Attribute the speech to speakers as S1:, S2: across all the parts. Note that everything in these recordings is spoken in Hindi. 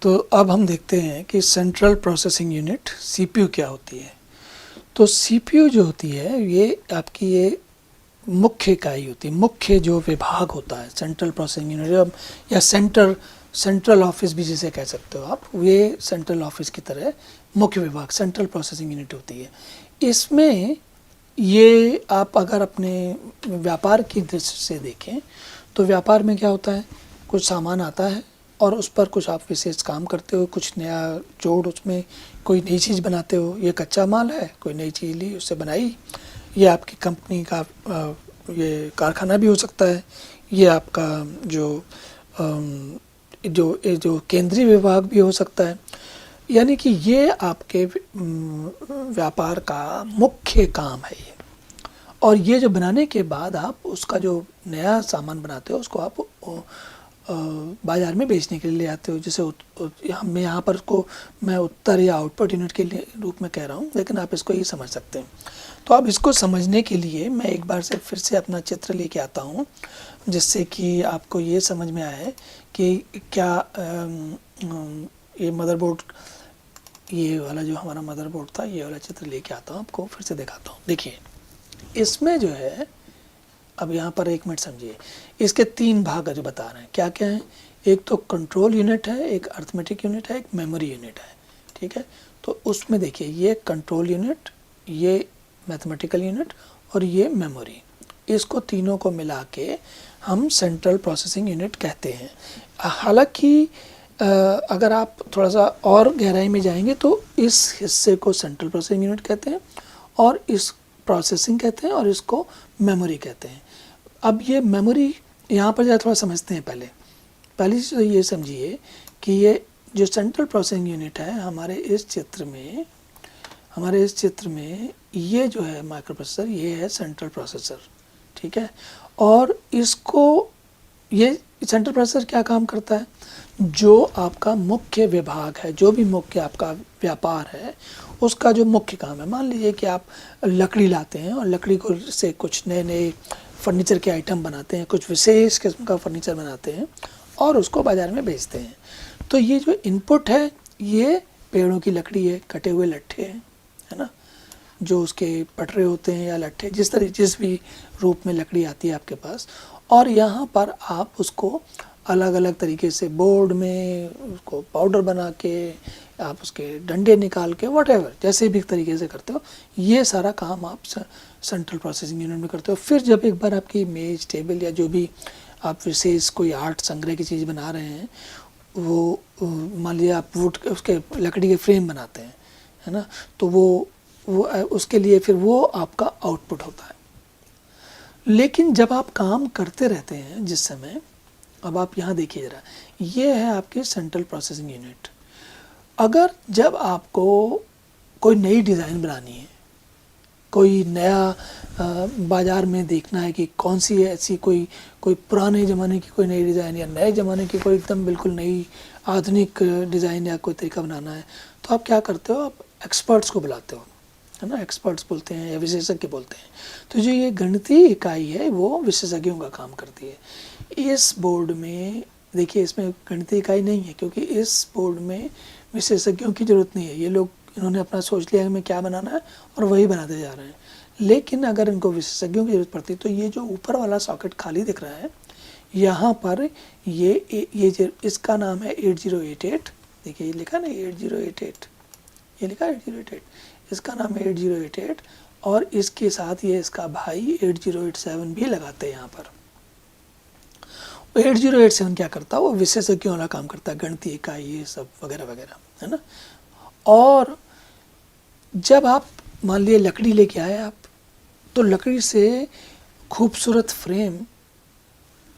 S1: तो अब हम देखते हैं कि सेंट्रल प्रोसेसिंग यूनिट सीपीयू क्या होती है। तो सीपीयू जो होती है ये आपकी ये मुख्य इकाई होती है, मुख्य जो विभाग होता है सेंट्रल प्रोसेसिंग यूनिट, या सेंट्रल ऑफिस भी जिसे कह सकते हो आप, ये सेंट्रल ऑफिस की तरह मुख्य विभाग सेंट्रल प्रोसेसिंग यूनिट होती है। इसमें ये आप अगर अपने व्यापार की दृष्टि से देखें तो व्यापार में क्या होता है, कुछ सामान आता है और उस पर कुछ आप विशेष काम करते हो, कुछ नया जोड़ उसमें कोई नई चीज़ बनाते हो। ये कच्चा माल है, कोई नई चीज़ ली उससे बनाई, ये आपकी कंपनी का ये कारखाना भी हो सकता है, ये आपका जो केंद्रीय विभाग भी हो सकता है। यानी कि ये आपके व्यापार का मुख्य काम है ये। और ये जो बनाने के बाद आप उसका जो नया सामान बनाते हो उसको आप बाज़ार में बेचने के लिए ले आते हो। जैसे मैं यहाँ पर उसको मैं उत्तर या आउटपुट यूनिट के लिए रूप में कह रहा हूँ, लेकिन आप इसको ये समझ सकते हैं। तो अब इसको समझने के लिए मैं एक बार से फिर से अपना चित्र लेके आता हूँ, जिससे कि आपको ये समझ में आए कि क्या ये मदरबोर्ड, ये वाला जो हमारा मदरबोर्ड था, ये वाला चित्र लेके आता हूँ, आपको फिर से दिखाता हूँ। देखिए इसमें जो है, अब यहाँ पर एक मिनट समझिए, इसके तीन भाग जो बता रहे हैं क्या क्या हैं। एक तो कंट्रोल यूनिट है, एक अर्थमेटिक यूनिट है, एक मेमोरी यूनिट है, ठीक है। तो उसमें देखिए ये कंट्रोल यूनिट, ये मैथमेटिकल यूनिट और ये मेमोरी, इसको तीनों को मिला के हम सेंट्रल प्रोसेसिंग यूनिट कहते हैं। हालांकि अगर आप थोड़ा सा और गहराई में जाएंगे तो इस हिस्से को सेंट्रल प्रोसेसिंग यूनिट कहते हैं और इस प्रोसेसिंग कहते हैं और इसको मेमोरी कहते हैं। अब ये मेमोरी यहाँ पर जरा थोड़ा समझते हैं। पहली चीज़ तो ये समझिए कि ये जो सेंट्रल प्रोसेसिंग यूनिट है हमारे इस चित्र में ये जो है माइक्रो प्रोसेसर, ये है सेंट्रल प्रोसेसर, ठीक है। और इसको ये सेंट्रल प्रोसेसर क्या काम करता है, जो आपका मुख्य विभाग है, जो भी मुख्य आपका व्यापार है उसका जो मुख्य काम है। मान लीजिए कि आप लकड़ी लाते हैं और लकड़ी को से कुछ नए नए फर्नीचर के आइटम बनाते हैं, कुछ विशेष किस्म का फर्नीचर बनाते हैं और उसको बाज़ार में बेचते हैं। तो ये जो इनपुट है ये पेड़ों की लकड़ी है, कटे हुए लट्ठे हैं, है ना, जो उसके पटरे होते हैं या लट्ठे, जिस भी रूप में लकड़ी आती है आपके पास। और यहाँ पर आप उसको अलग अलग तरीके से बोर्ड में उसको पाउडर बना के, आप उसके डंडे निकाल के, व्हाटएवर जैसे भी तरीके से करते हो, ये सारा काम आप सेंट्रल प्रोसेसिंग यूनिट में करते हो। फिर जब एक बार आपकी मेज, टेबल या जो भी आप विशेष कोई आर्ट संग्रह की चीज़ बना रहे हैं, वो मान लीजिए आप वुड उसके लकड़ी के फ्रेम बनाते हैं, है ना, तो वो उसके लिए फिर वो आपका आउटपुट होता है। लेकिन जब आप काम करते रहते हैं जिस समय, अब आप यहाँ देखिए ज़रा, ये है आपकी सेंट्रल प्रोसेसिंग यूनिट। अगर जब आपको कोई नई डिज़ाइन बनानी है, कोई नया बाज़ार में देखना है कि कौन सी ऐसी कोई पुराने ज़माने की कोई नई डिज़ाइन या नए ज़माने की कोई एकदम बिल्कुल नई आधुनिक डिज़ाइन या कोई तरीका बनाना है, तो आप क्या करते हो, आप एक्सपर्ट्स को बुलाते हो, है ना, एक्सपर्ट्स बोलते हैं या विशेषज्ञ बोलते हैं। तो जो ये गणितीय इकाई है वो विशेषज्ञों का काम करती है। इस बोर्ड में देखिए, इसमें गणितीय इकाई नहीं है क्योंकि इस बोर्ड में विशेषज्ञों की ज़रूरत नहीं है। ये लोग, इन्होंने अपना सोच लिया है हमें क्या बनाना है और वही बनाते जा रहे हैं। लेकिन अगर इनको विशेषज्ञों की ज़रूरत पड़ती तो ये जो ऊपर वाला सॉकेट खाली दिख रहा है, यहाँ पर ये इसका नाम है 8088। देखिए ये लिखा ना 8088, ये लिखा 8088, इसका नाम है 8088 और इसके साथ ये इसका भाई 8087 भी लगाते हैं यहाँ पर। 8087 क्या करता है, वो विशेषज्ञों वाला काम करता है, गणितीय इकाई ये सब वगैरह वगैरह, है ना। और जब आप मान लिए लकड़ी लेके आए आप, तो लकड़ी से खूबसूरत फ्रेम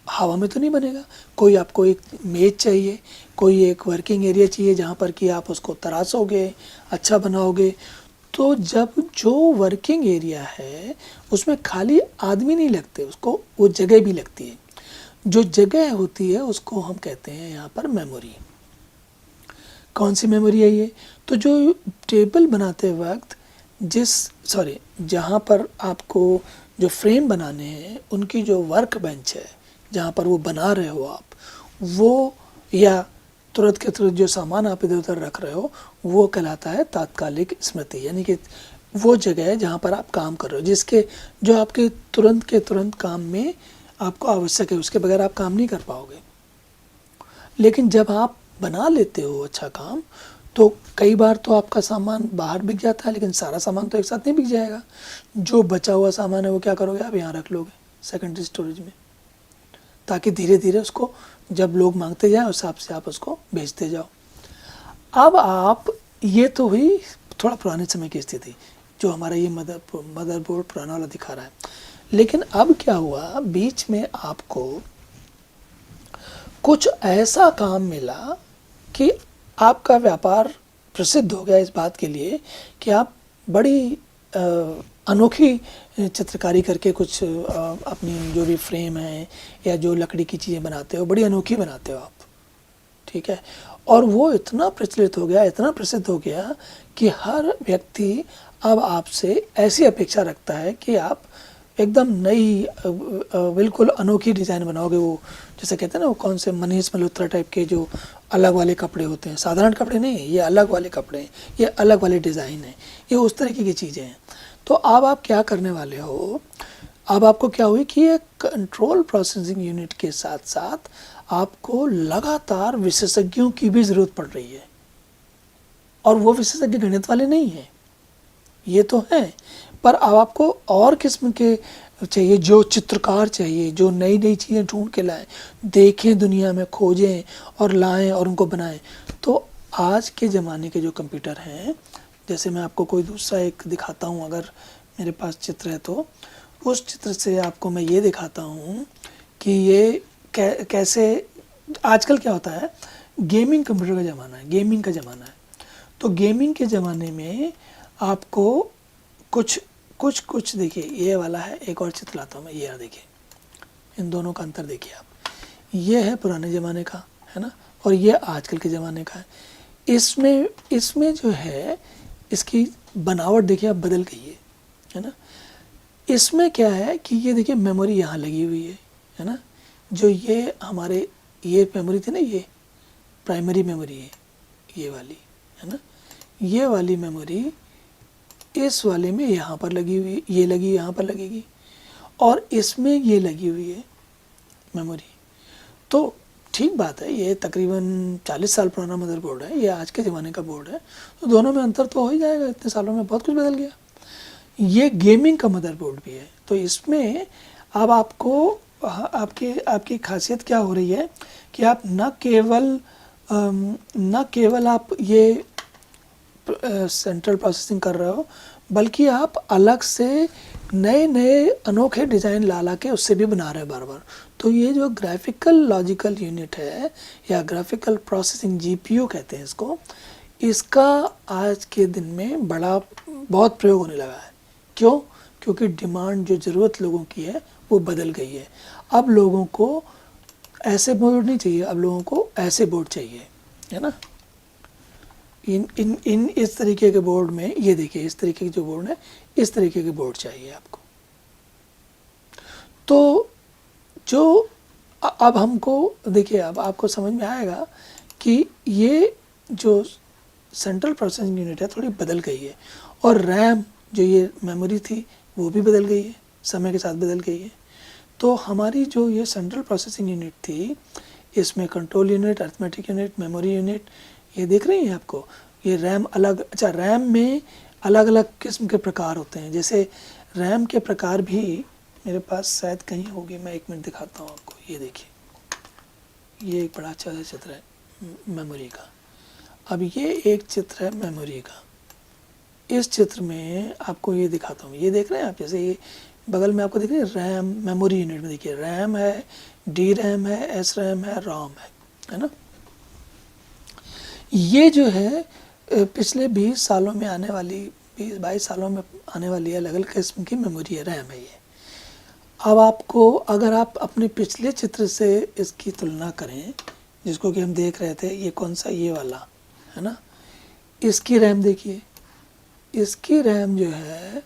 S1: हवा में तो नहीं बनेगा। कोई आपको एक मेज चाहिए, कोई एक वर्किंग एरिया चाहिए जहाँ पर कि आप उसको तराशोगे, अच्छा बनाओगे। तो जब जो वर्किंग एरिया है उसमें खाली आदमी नहीं लगते, उसको वो जगह भी लगती है। जो जगह होती है उसको हम कहते हैं यहाँ पर मेमोरी। कौन सी मेमोरी है ये, तो जो टेबल बनाते वक्त जहाँ पर आपको जो फ्रेम बनाने हैं उनकी जो वर्क बेंच है जहाँ पर वो बना रहे हो आप, वो या तुरंत के तुरंत जो सामान आप इधर उधर रख रहे हो वो कहलाता है तात्कालिक स्मृति, यानी कि वो जगह है जहाँ पर आप काम कर रहे हो, जिसके जो आपके तुरंत के तुरंत काम में आपको आवश्यक है, उसके बगैर आप काम नहीं कर पाओगे। लेकिन जब आप बना लेते हो अच्छा काम, तो कई बार तो आपका सामान बाहर बिक जाता है, लेकिन सारा सामान तो एक साथ नहीं बिक जाएगा। जो बचा हुआ सामान है वो क्या करोगे, आप यहाँ रख लोगे सेकेंडरी स्टोरेज में, ताकि धीरे धीरे उसको जब लोग मांगते जाएं उस हिसाब से आप उसको बेचते जाओ। अब आप, ये तो हुई थोड़ा पुराने समय की स्थिति, जो हमारा ये मदरबोर्ड पुराना वाला दिखा रहा है। लेकिन अब क्या हुआ, बीच में आपको कुछ ऐसा काम मिला कि आपका व्यापार प्रसिद्ध हो गया इस बात के लिए कि आप बड़ी अनोखी चित्रकारी करके कुछ अपनी जो भी फ्रेम है या जो लकड़ी की चीज़ें बनाते हो, बड़ी अनोखी बनाते हो आप, ठीक है। और वो इतना प्रचलित हो गया, इतना प्रसिद्ध हो गया कि हर व्यक्ति अब आपसे ऐसी अपेक्षा रखता है कि आप एकदम नई बिल्कुल अनोखी डिज़ाइन बनाओगे। वो जैसे कहते हैं ना, वो कौन से मनीष मल्होत्रा टाइप के जो अलग वाले कपड़े होते हैं, साधारण कपड़े नहीं, ये अलग वाले कपड़े हैं, ये अलग वाले डिज़ाइन है, ये उस तरीके की चीज़ें हैं। तो अब आप क्या करने वाले हो, अब आपको क्या हुई कि ये कंट्रोल प्रोसेसिंग यूनिट के साथ साथ आपको लगातार विशेषज्ञों की भी ज़रूरत पड़ रही है। और वो विशेषज्ञ गणित वाले नहीं हैं, ये तो हैं, पर अब आपको और किस्म के चाहिए, जो चित्रकार चाहिए, जो नई नई चीज़ें ढूंढ के लाएं, देखें दुनिया में, खोजें और लाएं और उनको बनाएं। तो आज के ज़माने के जो कंप्यूटर हैं, जैसे मैं आपको कोई दूसरा एक दिखाता हूँ, अगर मेरे पास चित्र है तो उस चित्र से आपको मैं ये दिखाता हूँ कि ये कैसे आजकल क्या होता है, गेमिंग कंप्यूटर का ज़माना है, गेमिंग का ज़माना है। तो गेमिंग के ज़माने में आपको कुछ देखिए, ये वाला है, एक और चित्र लाता हूँ मैं, ये देखिए, इन दोनों का अंतर देखिए आप, ये है पुराने ज़माने का, है ना, और ये आजकल के ज़माने का है। इसमें जो है इसकी बनावट देखिए अब बदल गई है ना। इसमें क्या है कि ये देखिए मेमोरी यहाँ लगी हुई है ना, जो ये हमारे ये मेमोरी थी ना, ये प्राइमरी मेमोरी है ये वाली, है ना, ये वाली मेमोरी इस वाले में यहाँ पर लगी हुई, ये लगी यहाँ पर लगेगी, और इसमें ये लगी हुई है मेमोरी। तो ठीक बात है, ये तकरीबन 40 साल पुराना मदरबोर्ड है, ये आज के ज़माने का बोर्ड है, तो दोनों में अंतर तो हो ही जाएगा, इतने सालों में बहुत कुछ बदल गया। ये गेमिंग का मदरबोर्ड भी है, तो इसमें अब आपको आपकी खासियत क्या हो रही है कि आप न केवल आप ये सेंट्रल प्रोसेसिंग कर रहे हो, बल्कि आप अलग से नए नए अनोखे डिज़ाइन ला के उससे भी बना रहे हैं बार बार। तो ये जो ग्राफिकल लॉजिकल यूनिट है या ग्राफिकल प्रोसेसिंग जीपीयू कहते हैं इसको, इसका आज के दिन में बहुत प्रयोग होने लगा है। क्यों? क्योंकि डिमांड, जो ज़रूरत लोगों की है वो बदल गई है। अब लोगों को ऐसे बोर्ड नहीं चाहिए, अब लोगों को ऐसे बोर्ड चाहिए, है ना। इस तरीके के बोर्ड में, ये देखिए इस तरीके के जो बोर्ड है, इस तरीके के बोर्ड चाहिए आपको। तो जो अब हमको देखिए, अब आपको समझ में आएगा कि ये जो सेंट्रल प्रोसेसिंग यूनिट है थोड़ी बदल गई है, और रैम जो ये मेमोरी थी वो भी बदल गई है, समय के साथ बदल गई है। तो हमारी जो ये सेंट्रल प्रोसेसिंग यूनिट थी, इसमें control unit, arithmetic unit, memory unit, ये देख रही हैं आपको, ये रैम अलग, अच्छा रैम में अलग अलग किस्म के प्रकार होते हैं। जैसे रैम के प्रकार भी मेरे पास शायद कहीं होगी, मैं एक मिनट दिखाता हूँ आपको। ये देखिए, ये एक बड़ा अच्छा चित्र है मेमोरी का। अब ये एक चित्र है मेमोरी का, इस चित्र में आपको ये दिखाता हूँ, ये देख रहे हैं आप, जैसे ये बगल में आपको दिख रही है रैम, मेमोरी यूनिट में देखिए रैम है, डी रैम है, एस रैम है, रोम है ना। ये जो है पिछले 20 सालों में आने वाली, 20-22 सालों में आने वाली अलग अलग किस्म की मेमोरी है, रैम है ये। अब आपको, अगर आप अपने पिछले चित्र से इसकी तुलना करें, जिसको कि हम देख रहे थे, ये कौन सा, ये वाला है ना, इसकी रैम देखिए, इसकी रैम जो है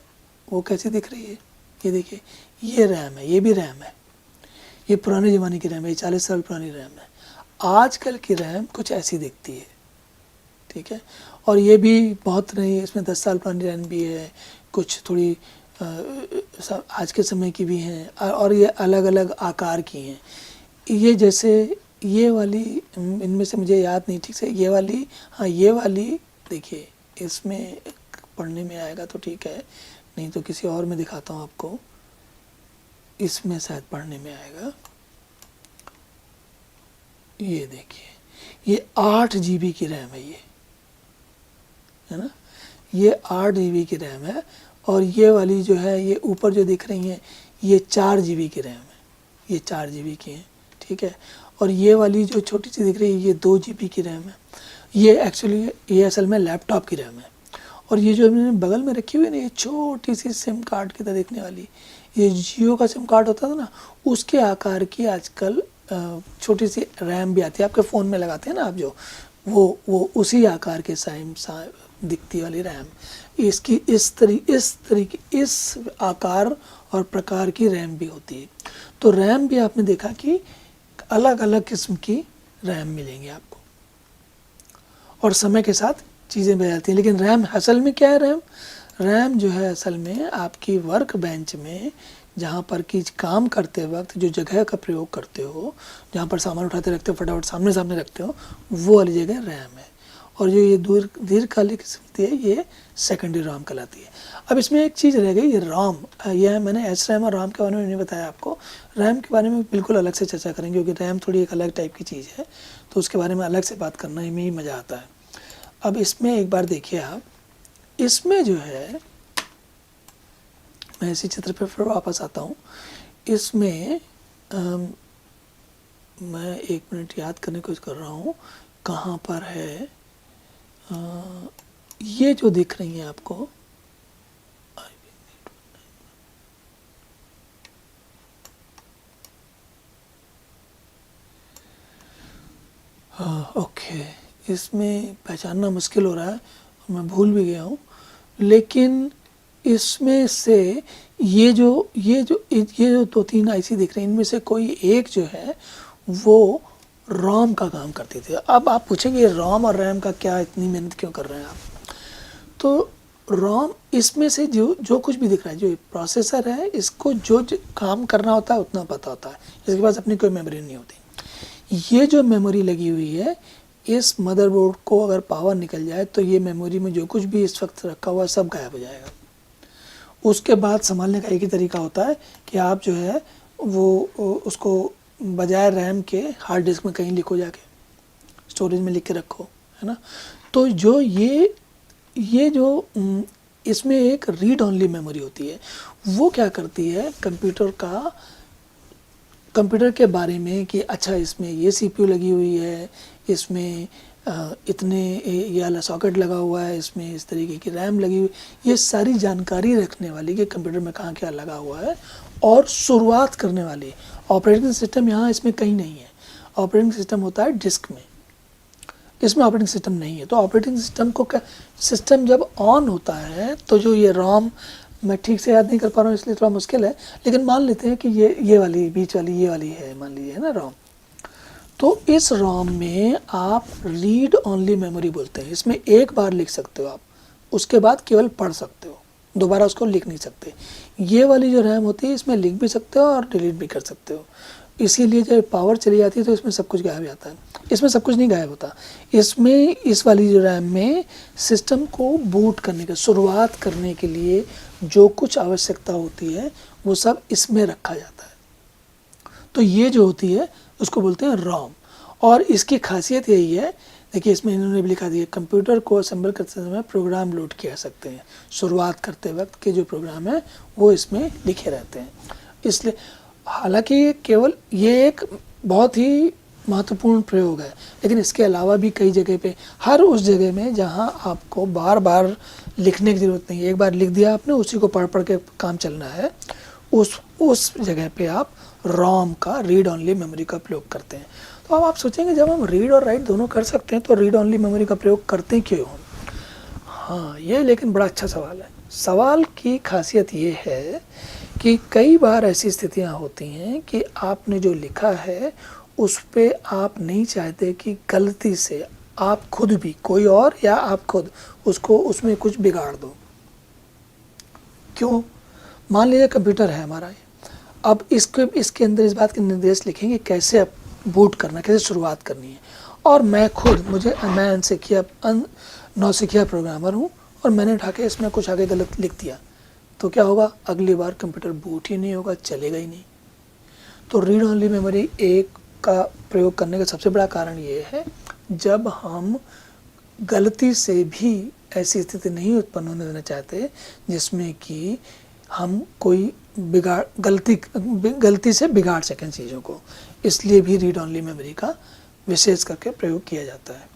S1: वो कैसी दिख रही है, ये देखिए, ये रैम है, ये भी रैम है, ये पुराने ज़माने की रैम है, ये 40 साल पुरानी रैम है। आजकल की रैम कुछ ऐसी दिखती है, ठीक है। और ये भी बहुत नहीं, इसमें 10 साल पुरानी रैम भी है, कुछ थोड़ी आज के समय की भी हैं, और ये अलग अलग आकार की हैं। ये जैसे ये वाली, इनमें से मुझे याद नहीं ठीक से, ये वाली, हाँ ये वाली देखिए, इसमें पढ़ने में आएगा तो ठीक है, नहीं तो किसी और में दिखाता हूँ आपको, इसमें शायद पढ़ने में आएगा। ये देखिए, ये 8 GB की रैम है, ये है ना, ये 8 GB की रैम है। और ये वाली जो है, ये ऊपर जो दिख रही हैं, ये 4 GB की रैम है, ये 4 GB की है, ठीक है। और ये वाली जो छोटी सी दिख रही है, ये 2 GB की रैम है। ये एक्चुअली, ये असल में लैपटॉप की रैम है। और ये जो मैंने बगल में रखी हुई है ना, ये छोटी सी सिम कार्ड की तरह दिखने वाली, ये जियो का सिम कार्ड होता था ना, उसके आकार की आजकल छोटी सी रैम भी आती है, आपके फ़ोन में लगाते हैं ना आप, जो वो उसी आकार के साइम दिखती वाली रैम, इसकी इस आकार और प्रकार की रैम भी होती है। तो रैम भी आपने देखा कि अलग अलग किस्म की रैम मिलेंगी आपको, और समय के साथ चीज़ें बदलती हैं। लेकिन रैम असल में क्या है? रैम जो है असल में आपकी वर्क बेंच में, जहाँ पर कि काम करते वक्त जो जगह का प्रयोग करते हो, जहाँ पर सामान उठाते रखते हो, फटाफट सामने सामने रखते हो, वो वाली जगह रैम है। और जो ये दीर्घकालिक किस्म है, ये सेकेंडरी रैम कहलाती है। अब इसमें एक चीज़ रह गई, ये रॉम, यह मैंने एस रैम और रॉम के बारे में नहीं बताया आपको। रैम के बारे में बिल्कुल अलग से चर्चा करेंगे, क्योंकि रैम थोड़ी एक अलग टाइप की चीज़ है, तो उसके बारे में अलग से बात करना ही में ही मज़ा आता है। अब इसमें एक बार देखिए आप, इसमें जो है, मैं इसी चित्र पे फिर वापस आता हूँ। इसमें मैं 1 मिनट याद करने की कोशिश कर रहा हूँ, कहाँ पर है। ये जो दिख रही है आपको, ओके, इसमें पहचानना मुश्किल हो रहा है, मैं भूल भी गया हूँ। लेकिन इसमें से ये जो 2-3 IC दिख रही हैं, इनमें से कोई एक जो है वो रॉम का काम करती थी। अब आप पूछेंगे रॉम और रैम का क्या, इतनी मेहनत क्यों कर रहे हैं आप? तो रॉम, इसमें से जो कुछ भी दिख रहा है, जो प्रोसेसर है, इसको जो काम करना होता है उतना पता होता है, इसके पास अपनी कोई मेमोरी नहीं होती। ये जो मेमोरी लगी हुई है, इस मदरबोर्ड को अगर पावर निकल जाए तो ये मेमोरी में जो कुछ भी इस वक्त रखा हुआ है सब गायब हो जाएगा। उसके बाद संभालने का एक ही तरीका होता है कि आप जो है वो उसको बजाय रैम के हार्ड डिस्क में कहीं लिखो, जाके स्टोरेज में लिख के रखो, है ना। तो जो ये जो इसमें एक रीड ओनली मेमोरी होती है, वो क्या करती है, कंप्यूटर के बारे में कि अच्छा इसमें ये CPU लगी हुई है, इसमें इतने ये वाला सॉकेट लगा हुआ है, इसमें इस तरीके की रैम लगी हुई, ये सारी जानकारी रखने वाली कि कंप्यूटर में कहाँ क्या लगा हुआ है, और शुरुआत करने वाली ऑपरेटिंग सिस्टम यहाँ इसमें कहीं नहीं है। ऑपरेटिंग सिस्टम होता है डिस्क में, इसमें ऑपरेटिंग सिस्टम नहीं है। तो ऑपरेटिंग सिस्टम को सिस्टम जब ऑन होता है तो जो ये रॉम, मैं ठीक से याद नहीं कर पा रहा हूँ इसलिए थोड़ा मुश्किल है, लेकिन मान लेते हैं कि ये वाली बीच वाली, ये वाली है, मान लीजिए, है ना रॉम। तो इस रॉम में आप रीड ओनली मेमोरी बोलते हैं। इसमें एक बार लिख सकते हो आप, उसके बाद केवल पढ़ सकते हो, दोबारा उसको लिख नहीं सकते। ये वाली जो रैम होती है, इसमें लिख भी सकते हो और डिलीट भी कर सकते हो। इसीलिए जब पावर चली जाती है तो इसमें सब कुछ गायब हो जाता है। इसमें सब कुछ नहीं गायब होता, इसमें इस वाली जो रैम में सिस्टम को बूट करने के, शुरुआत करने के लिए जो कुछ आवश्यकता होती है वो सब इसमें रखा जाता है। तो ये जो होती है उसको बोलते हैं रॉम। और इसकी खासियत यही है, देखिए इसमें इन्होंने भी लिखा दिया, कंप्यूटर को असेंबल करते समय प्रोग्राम लोड किया सकते हैं। शुरुआत करते वक्त के जो प्रोग्राम है वो इसमें लिखे रहते हैं। इसलिए हालांकि केवल ये एक बहुत ही महत्वपूर्ण प्रयोग है, लेकिन इसके अलावा भी कई जगह पे, हर उस जगह में जहां आपको बार बार लिखने की ज़रूरत नहीं है, एक बार लिख दिया आपने, उसी को पढ़ पढ़ के काम चलना है, उस जगह पे आप रॉम का, रीड ओनली मेमोरी का प्रयोग करते हैं। तो अब आप सोचेंगे जब हम रीड और राइट दोनों कर सकते हैं तो रीड ओनली मेमोरी का प्रयोग करते क्यों हम? हाँ, ये लेकिन बड़ा अच्छा सवाल है। सवाल की खासियत ये है कि कई बार ऐसी स्थितियाँ होती हैं कि आपने जो लिखा है उस पे आप नहीं चाहते कि गलती से आप खुद भी, कोई और या आप खुद, उसको उसमें कुछ बिगाड़ दो। क्यों? मान लीजिए कंप्यूटर है हमारा, अब इसके अंदर इस बात के निर्देश लिखेंगे कैसे अब बूट करना, कैसे शुरुआत करनी है, और मैं नौसिखिया प्रोग्रामर हूँ और मैंने उठा के इसमें कुछ आगे गलत लिख दिया, तो क्या होगा? अगली बार कंप्यूटर बूट ही नहीं होगा, चलेगा ही नहीं। तो रीड ओनली मेमोरी एक का प्रयोग करने का सबसे बड़ा कारण ये है, जब हम गलती से भी ऐसी स्थिति नहीं उत्पन्न होने देना चाहते जिसमें कि हम कोई गलती से बिगाड़ सकें चीज़ों को, इसलिए भी रीड ओनली मेमोरी का विशेष करके प्रयोग किया जाता है।